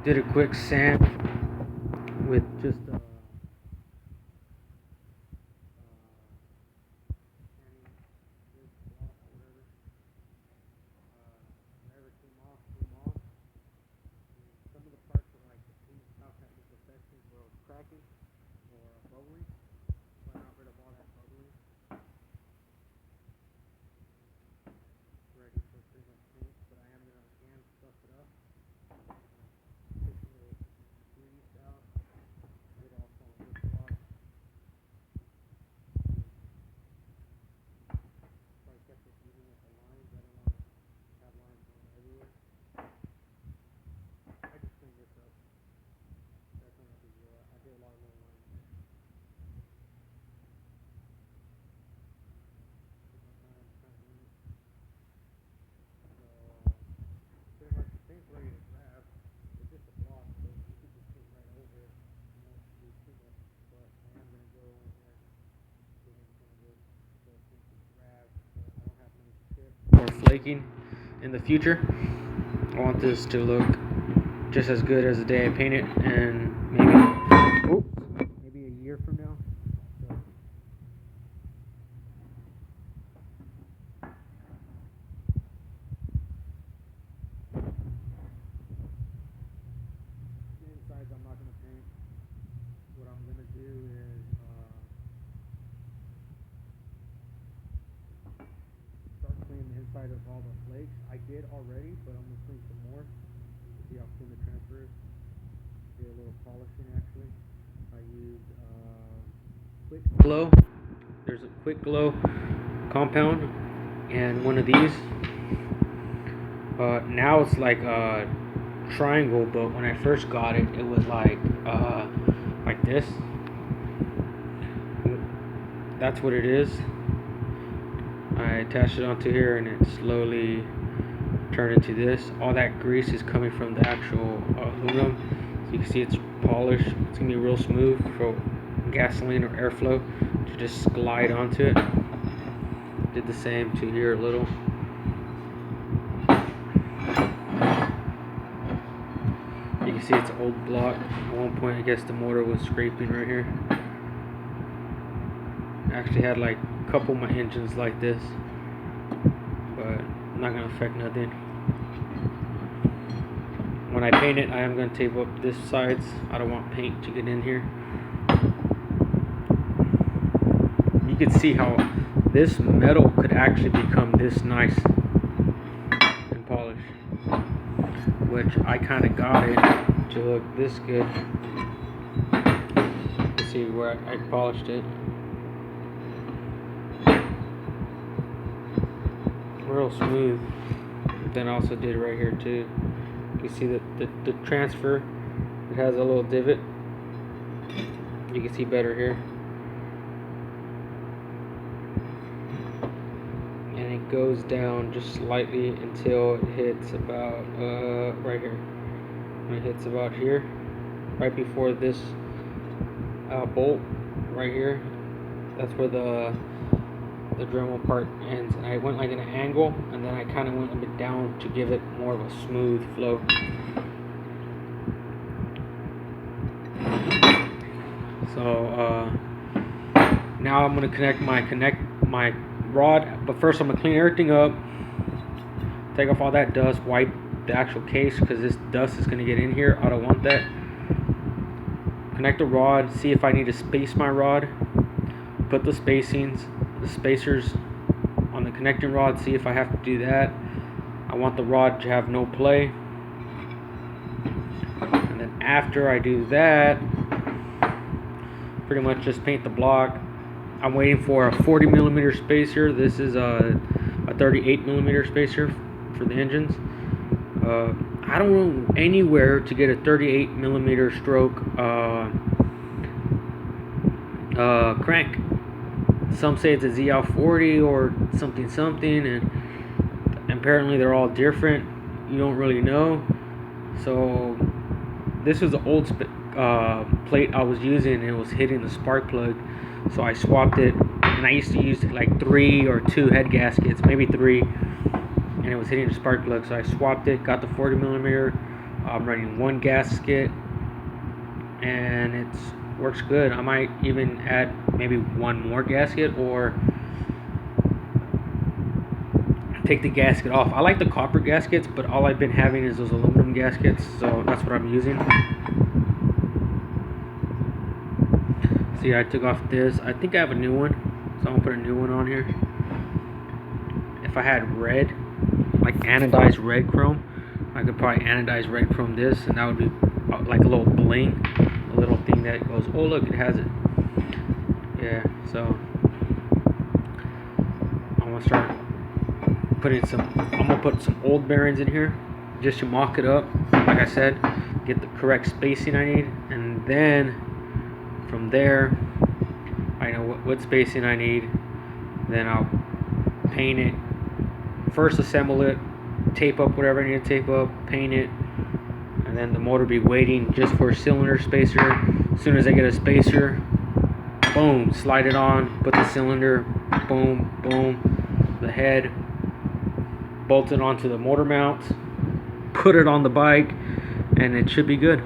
Did a quick sand with just whatever came off, came off. And some of the parts of like the paint stuff had imperfections where it was cracking or bubbling. So I got rid of all that bubbling. Ready for pretty much paint, but I am gonna again stuff it up. Take some of the grease out. Get off on this block. So I kept it even with the lines. I don't want to have lines going everywhere. I just cleaned this up. That's not a big deal. I did a lot of little lines there. Took my time cutting it. So pretty much the paint's ready to grab. It's just a block, so you could just paint right over it. You don't have to do too much, but I am gonna go in there, get in some of this so the paint can grab, so I don't have many chips or flaking in the future. I want this to look just as good as the day I paint it, and maybe a year from now. So the insides I'm not gonna paint. What I'm gonna do is start cleaning the inside of all the flakes. I did already, but I'm gonna clean some more. See how clean the transfer is. Did a little polishing actually. I used quick glow. There's a quick glow compound and one of these. Now it's like a triangle, but when I first got it, it was like this. That's what it is. I attached it onto here, and it slowly turned into this. All that grease is coming from the actual aluminum. So you can see it's polished. It's gonna be real smooth for gasoline or airflow to just glide onto it. Did the same to here a little. You can see it's an old block. At one point, I guess the motor was scraping right here. I actually had like a couple of my engines like this, but not gonna affect nothing. When I paint it, I am gonna tape up this sides. I don't want paint to get in here. You can see how this metal could actually become this nice and polished, which I kind of got it to look this good. You can see where I polished it. Real smooth. Then I also did right here too. You see that the transfer, it has a little divot. You can see better here. And it goes down just slightly until it hits about right here. When it hits about here, right before this bolt right here, that's where the Dremel part ends. And I went like in an angle, and then I kind of went a bit down to give it more of a smooth flow. So now I'm gonna connect my rod, but first I'm gonna clean everything up, take off all that dust, wipe the actual case because this dust is gonna get in here. I don't want that. Connect the rod, see if I need to space my rod, put the spacers on the connecting rod, see if I have to do that. I want the rod to have no play. And then after I do that, pretty much just paint the block. I'm waiting for a 40 millimeter spacer. This is a 38 millimeter spacer for the engines. I don't know anywhere to get a 38 millimeter stroke crank. Some say it's a ZL40 or something, and apparently they're all different. You don't really know. So this was the old plate I was using, and it was hitting the spark plug. So I swapped it, and I used to use like 3 or 2 head gaskets, maybe 3, and it was hitting the spark plug. So I swapped it, got the 40 millimeter I'm running one gasket, and it works good. I might even add maybe one more gasket or take the gasket off. I like the copper gaskets, but all I've been having is those aluminum gaskets, so that's what I'm using. See, I took off this. I think I have a new one, so I'm gonna put a new one on here. If I had red, like anodized red chrome, I could probably anodize red chrome this, and that would be like a little bling, a little thing that goes, oh look, it has it. Yeah, so I'm gonna start putting some. I'm gonna put some old bearings in here, just to mock it up. Like I said, get the correct spacing I need, and then from there, I know what spacing I need. Then I'll paint it. First, assemble it, tape up whatever I need to tape up, paint it, and then the motor be waiting just for a cylinder spacer. As soon as I get a spacer, boom, slide it on, put the cylinder, boom, boom, the head, bolt it onto the motor mount, put it on the bike, and it should be good.